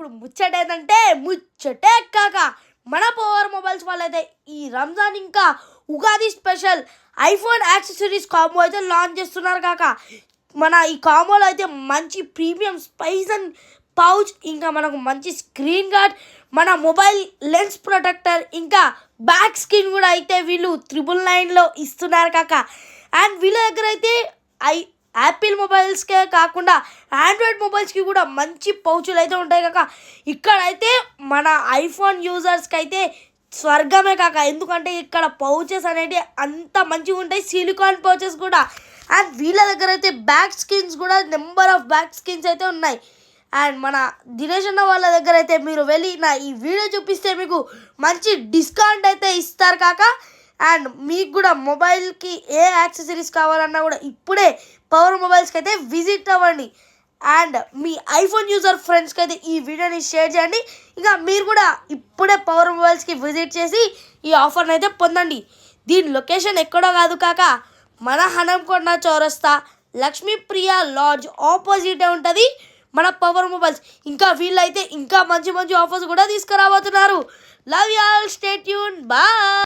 ఇప్పుడు ముచ్చటేందంటే ముచ్చటే కాక మన పవర్ మొబైల్స్ వాళ్ళైతే ఈ రంజాన్ ఇంకా Ugadi special iPhone accessories combo అయితే లాంచ్ చేస్తున్నారు కాక. మన ఈ కాంబోలో అయితే మంచి ప్రీమియం స్పైస్ అండ్ పౌచ్, ఇంకా మనకు మంచి స్క్రీన్ గార్డ్, మన మొబైల్ లెన్స్ ప్రొటెక్టర్, ఇంకా బ్యాక్ స్క్రీన్ కూడా అయితే వీళ్ళు 999లో ఇస్తున్నారు కాక. అండ్ వీళ్ళ దగ్గర అయితే యాపిల్ మొబైల్స్కే కాకుండా ఆండ్రాయిడ్ మొబైల్స్కి కూడా మంచి పౌచులు అయితే ఉంటాయి కాక. ఇక్కడైతే మన ఐఫోన్ యూజర్స్కి అయితే స్వర్గమే కాక, ఎందుకంటే ఇక్కడ పౌచెస్ అనేవి అంత మంచిగా ఉంటాయి, సిలికాన్ పౌచెస్ కూడా. అండ్ వీళ్ళ దగ్గర అయితే బ్యాక్ స్కిన్స్ కూడా నెంబర్ ఆఫ్ బ్యాక్ స్కిన్స్ అయితే ఉన్నాయి. అండ్ మన దినేష్ అన్న వాళ్ళ దగ్గర అయితే మీరు వెళ్ళి నా ఈ వీడియో చూపిస్తే మీకు మంచి డిస్కౌంట్ అయితే ఇస్తారు కాక. అండ్ మీకు కూడా మొబైల్కి ఏ యాక్సెసరీస్ కావాలన్నా కూడా ఇప్పుడే పవర్ మొబైల్స్కి అయితే విజిట్ అవ్వండి. అండ్ మీ ఐఫోన్ యూజర్ ఫ్రెండ్స్కి అయితే ఈ వీడియోని షేర్ చేయండి. ఇంకా మీరు కూడా ఇప్పుడే పవర్ మొబైల్స్కి విజిట్ చేసి ఈ ఆఫర్ని అయితే పొందండి. దీని లొకేషన్ ఎక్కడో కాదు కాక, మన హనంకొండ చౌరస్తా లక్ష్మీప్రియ లాడ్జ్ ఆపోజిటే ఉంటుంది మన పవర్ మొబైల్స్. ఇంకా వీళ్ళైతే ఇంకా మంచి మంచి ఆఫర్స్ కూడా తీసుకురాబోతున్నారు. Love you all, stay tune, bye.